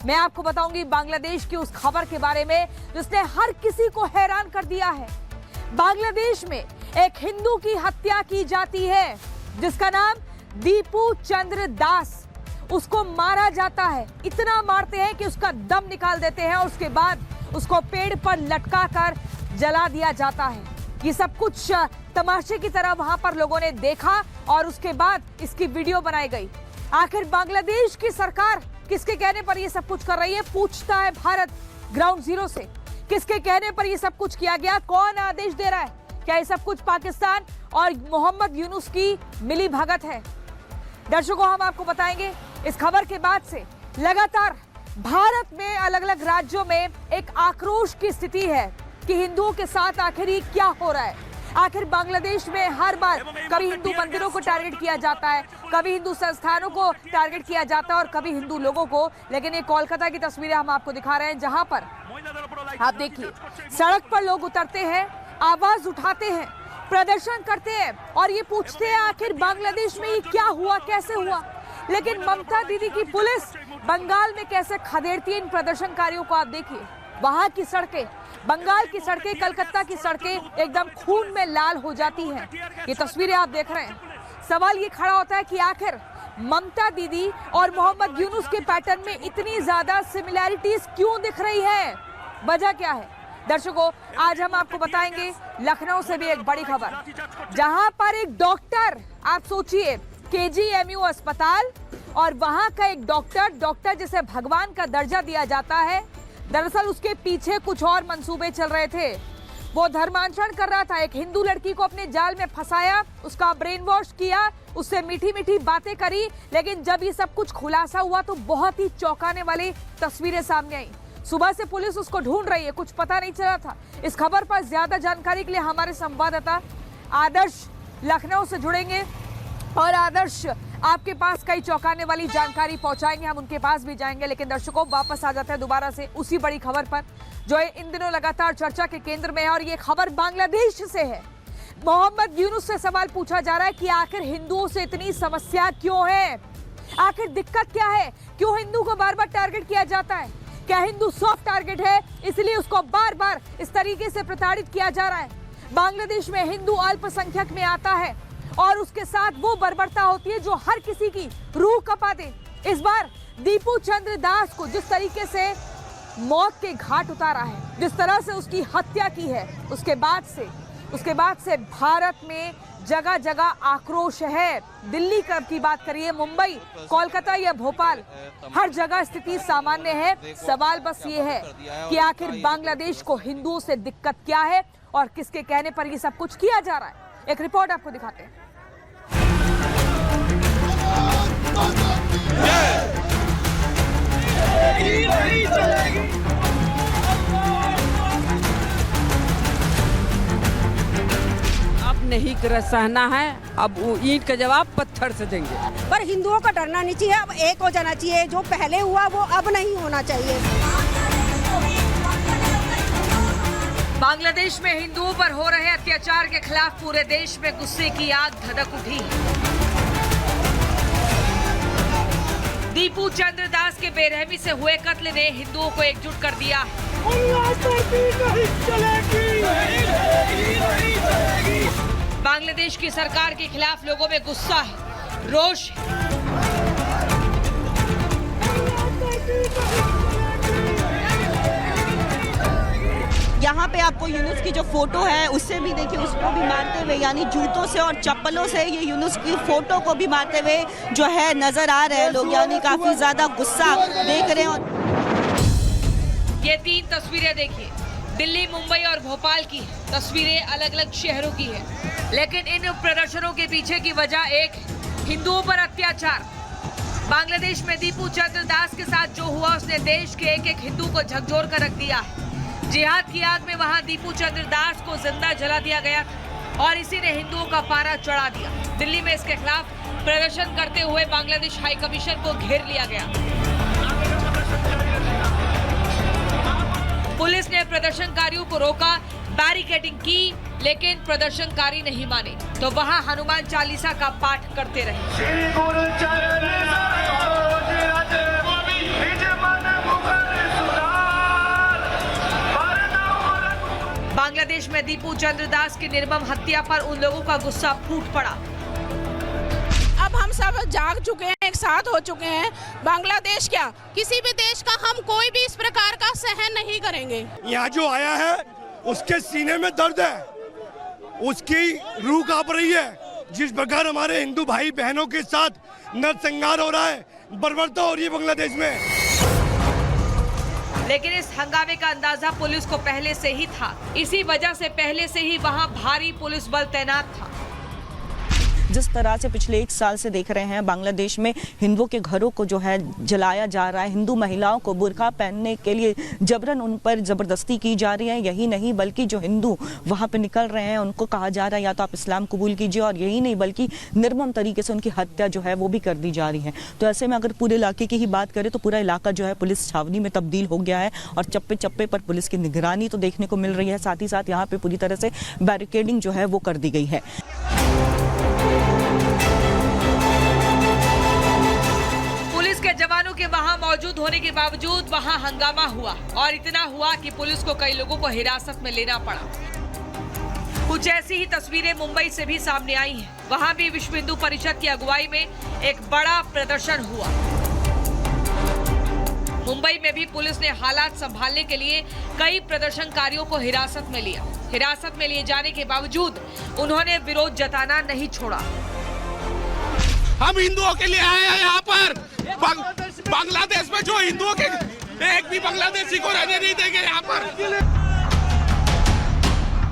मैं आपको बताऊंगी बांग्लादेश की उस खबर के बारे में जिसने हर किसी को हैरान कर दिया है। बांग्लादेश में एक हिंदू की हत्या की जाती है जिसका नाम दीपू चंद्र दास। उसको मारा जाता है, इतना मारते हैं कि उसका दम निकाल देते हैं और उसके बाद उसको पेड़ पर लटका कर जला दिया जाता है। ये सब कुछ तमाशे की तरह वहां पर लोगों ने देखा और उसके बाद इसकी वीडियो बनाई गई। आखिर बांग्लादेश की सरकार किसके कहने पर ये सब कुछ कर रही है, पूछता है भारत ग्राउंड जीरो से। किसके कहने पर ये सब कुछ किया गया, कौन आदेश दे रहा है? क्या ये सब कुछ पाकिस्तान और मोहम्मद यूनुस की मिली भगत है? दर्शकों, हम आपको बताएंगे इस खबर के बाद से लगातार भारत में अलग अलग राज्यों में एक आक्रोश की स्थिति है कि हिंदुओं के साथ आखिर ये क्या हो रहा है। आखिर बांग्लादेश में हर बार कभी हिंदू मंदिरों को टारगेट किया जाता है, कभी हिंदू संस्थानों को टारगेट किया जाता है और कभी हिंदू लोगों को। लेकिन ये कोलकाता की तस्वीरें हम आपको दिखा रहे हैं जहां पर आप देखिए सड़क पर लोग उतरते हैं, आवाज उठाते हैं, प्रदर्शन करते हैं और ये पूछते हैं आखिर बांग्लादेश में ये क्या हुआ, कैसे हुआ। लेकिन ममता दीदी की पुलिस बंगाल में कैसे खदेड़ती है इन प्रदर्शनकारियों को आप देखिए। वहां की सड़कें, बंगाल की सड़कें, कलकत्ता की सड़कें एकदम खून में लाल हो जाती हैं। ये तस्वीरें आप देख रहे हैं। सवाल ये खड़ा होता है कि आखिर ममता दीदी और मोहम्मद यूनुस के पैटर्न में इतनी ज्यादा सिमिलैरिटीज क्यों दिख रही है, वजह क्या है? दर्शकों, आज हम आपको बताएंगे लखनऊ से भी एक बड़ी खबर, जहां पर एक डॉक्टर, आप सोचिए KGMU अस्पताल, और वहां का एक डॉक्टर जिसे भगवान का दर्जा दिया जाता है, दरअसल उसके पीछे कुछ और मंसूबे चल रहे थे। वो धर्मांतरण कर रहा था, एक हिंदू लड़की को अपने जाल में फंसाया, उसका ब्रेन वॉश किया, उससे मीठी मीठी बातें करी। लेकिन जब ये सब कुछ खुलासा हुआ तो बहुत ही चौंकाने वाली तस्वीरें सामने आई। सुबह से पुलिस उसको ढूंढ रही है, कुछ पता नहीं चला था। इस खबर पर ज्यादा जानकारी के लिए हमारे संवाददाता आदर्श लखनऊ से जुड़ेंगे और आदर्श आपके पास कई चौंकाने वाली जानकारी पहुंचाएंगे, हम उनके पास भी जाएंगे। लेकिन दर्शकों, वापस आ जाते हैं दोबारा से उसी बड़ी खबर पर जो इन दिनों लगातार चर्चा के केंद्र में है और ये खबर बांग्लादेश से है। मोहम्मद यूनुस से सवाल पूछा जा रहा है कि आखिर हिंदुओं से इतनी समस्या क्यों है, आखिर दिक्कत क्या है, क्यों हिंदू को बार बार टारगेट किया जाता है? क्या हिंदू सॉफ्ट टारगेट है इसलिए उसको बार बार इस तरीके से प्रताड़ित किया जा रहा है? बांग्लादेश में हिंदू अल्पसंख्यक में आता है और उसके साथ वो बर्बरता होती है जो हर किसी की रूह कपा दे। इस बार दीपू चंद्र दास को जिस तरीके से मौत के घाट उतारा है, जिस तरह से उसकी हत्या की है, उसके बाद से भारत में जगह जगह आक्रोश है। दिल्ली की बात करिए, मुंबई, कोलकाता या भोपाल, हर जगह स्थिति सामान्य है। सवाल बस ये है कि आखिर बांग्लादेश को हिंदुओं से दिक्कत क्या है और किसके कहने पर ये सब कुछ किया जा रहा है। एक रिपोर्ट आपको दिखाते हैं। अब नहीं सहना है, अब ईंट का जवाब पत्थर से देंगे। पर हिंदुओं का डरना नहीं चाहिए, अब एक हो जाना चाहिए। जो पहले हुआ वो अब नहीं होना चाहिए। बांग्लादेश में हिंदुओं पर हो रहे अत्याचार के खिलाफ पूरे देश में गुस्से की आग धधक उठी। दीपू चंद्र दास के बेरहमी से हुए कत्ल ने हिंदुओं को एकजुट कर दिया। बांग्लादेश की सरकार के खिलाफ लोगों में गुस्सा है, रोष है। यहाँ पे आपको यूनुस की जो फोटो है उससे भी देखिए, उसको भी मारते हुए, यानी जूतों से और चप्पलों से ये यूनुस की फोटो को भी मारते हुए जो है नजर आ रहे हैं लोग, यानी काफी ज्यादा गुस्सा देख रहे हैं। ये तीन तस्वीरें देखिए, दिल्ली, मुंबई और भोपाल की तस्वीरें अलग अलग शहरों की है। लेकिन इन प्रदर्शनों के पीछे की वजह एक, हिंदुओं पर अत्याचार। बांग्लादेश में दीपू चंद्र दास के साथ जो हुआ, उसने देश के एक एक हिंदू को झकझोर कर रख दिया है। जिहाद की आग में वहां दीपू चंद्र दास को जिंदा जला दिया गया और इसी ने हिंदुओं का पारा चढ़ा दिया। दिल्ली में इसके खिलाफ प्रदर्शन करते हुए बांग्लादेश हाई कमीशन को घेर लिया गया। पुलिस ने प्रदर्शनकारियों को रोका, बैरिकेडिंग की, लेकिन प्रदर्शनकारी नहीं माने तो वहां हनुमान चालीसा का पाठ करते रहे। बांग्लादेश में दीपू चंद्र दास की निर्मम हत्या पर उन लोगों का गुस्सा फूट पड़ा। अब हम सब जाग चुके हैं, एक साथ हो चुके हैं। बांग्लादेश क्या, किसी भी देश का हम कोई भी इस प्रकार का सहन नहीं करेंगे। यहाँ जो आया है उसके सीने में दर्द है, उसकी रूह कांप रही है। जिस प्रकार हमारे हिंदू भाई बहनों के साथ नरसंहार हो रहा है, बर्बरता हो रही है बांग्लादेश में। लेकिन इस हंगामे का अंदाजा पुलिस को पहले से ही था। इसी वजह से पहले से ही वहां भारी पुलिस बल तैनात था। जिस तरह से पिछले 1 साल से देख रहे हैं बांग्लादेश में हिंदुओं के घरों को जो है जलाया जा रहा है, हिंदू महिलाओं को बुर्का पहनने के लिए जबरन उन पर जबरदस्ती की जा रही है। यही नहीं बल्कि जो हिंदू वहां पे निकल रहे हैं उनको कहा जा रहा है या तो आप इस्लाम कबूल कीजिए, और यही नहीं बल्कि निर्मम तरीके से उनकी हत्या जो है वो भी कर दी जा रही है। तो ऐसे में अगर पूरे इलाके की ही बात करें तो पूरा इलाका जो है पुलिस छावनी में तब्दील हो गया है और चप्पे चप्पे पर पुलिस की निगरानी तो देखने को मिल रही है। साथ ही साथ यहाँ पे पूरी तरह से बैरिकेडिंग जो है वो कर दी गई है। के जवानों के वहां मौजूद होने के बावजूद वहां हंगामा हुआ और इतना हुआ कि पुलिस को कई लोगों को हिरासत में लेना पड़ा। कुछ ऐसी ही तस्वीरें मुंबई से भी सामने आई हैं। वहां भी विश्व हिंदू परिषद की अगुवाई में एक बड़ा प्रदर्शन हुआ। मुंबई में भी पुलिस ने हालात संभालने के लिए कई प्रदर्शनकारियों को हिरासत में लिया। हिरासत में लिए जाने के बावजूद उन्होंने विरोध जताना नहीं छोड़ा। हम हिंदुओं के लिए आए हैं यहाँ पर। बांग्लादेश में जो हिंदुओं के एक भी बांग्लादेशी को रहने नहीं देंगे यहाँ पर।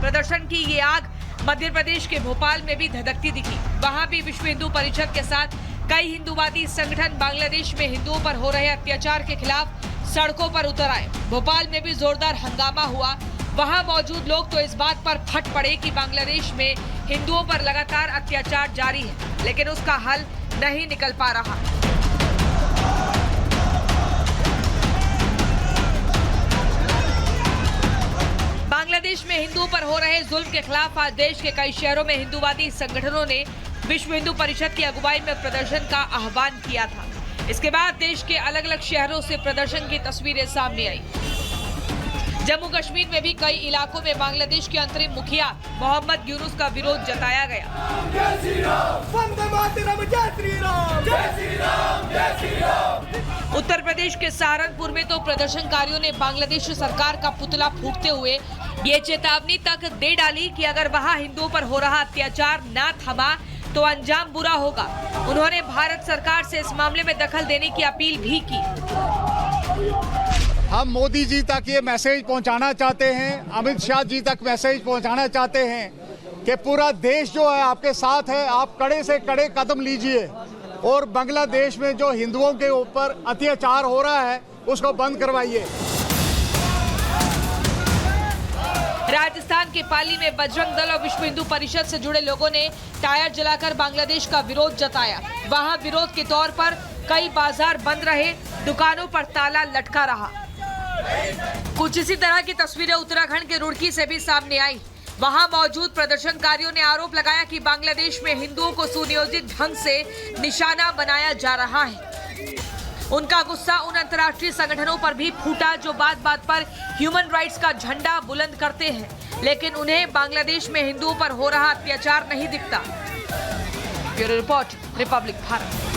प्रदर्शन की ये आग मध्य प्रदेश के भोपाल में भी धधकती दिखी। वहां भी विश्व हिंदू परिषद के साथ कई हिंदूवादी संगठन बांग्लादेश में हिंदुओं पर हो रहे अत्याचार के खिलाफ सड़कों पर उतर आए। भोपाल में भी जोरदार हंगामा हुआ। वहां मौजूद लोग तो इस बात पर फट पड़े कि बांग्लादेश में हिंदुओं पर लगातार अत्याचार जारी है, लेकिन उसका हल नहीं निकल पा रहा। बांग्लादेश में हिंदुओं पर हो रहे जुल्म के खिलाफ आज देश के कई शहरों में हिंदूवादी संगठनों ने विश्व हिंदू परिषद की अगुवाई में प्रदर्शन का आह्वान किया था। इसके बाद देश के अलग अलग शहरों से प्रदर्शन की तस्वीरें सामने आई। जम्मू कश्मीर में भी कई इलाकों में बांग्लादेश के अंतरिम मुखिया मोहम्मद यूनुस का विरोध जताया गया। उत्तर प्रदेश के सहारनपुर में तो प्रदर्शनकारियों ने बांग्लादेश सरकार का पुतला फूंकते हुए ये चेतावनी तक दे डाली कि अगर वहां हिंदुओं पर हो रहा अत्याचार ना थमा तो अंजाम बुरा होगा। उन्होंने भारत सरकार से इस मामले में दखल देने की अपील भी की। हम मोदी जी तक ये मैसेज पहुंचाना चाहते हैं, अमित शाह जी तक मैसेज पहुंचाना चाहते हैं कि पूरा देश जो है आपके साथ है। आप कड़े से कड़े कदम लीजिए और बांग्लादेश में जो हिंदुओं के ऊपर अत्याचार हो रहा है उसको बंद करवाइए। राजस्थान के पाली में बजरंग दल और विश्व हिंदू परिषद से जुड़े लोगों ने टायर जलाकर बांग्लादेश का विरोध जताया। वहां विरोध के तौर पर कई बाजार बंद रहे, दुकानों पर ताला लटका रहा। कुछ इसी तरह की तस्वीरें उत्तराखंड के रुड़की से भी सामने आई। वहां मौजूद प्रदर्शनकारियों ने आरोप लगाया कि बांग्लादेश में हिंदुओं को सुनियोजित ढंग से निशाना बनाया जा रहा है। उनका गुस्सा उन अंतर्राष्ट्रीय संगठनों पर भी फूटा जो बात बात पर ह्यूमन राइट्स का झंडा बुलंद करते हैं, लेकिन उन्हें बांग्लादेश में हिंदुओं पर हो रहा अत्याचार नहीं दिखता। Bureau report, Republic Bharat.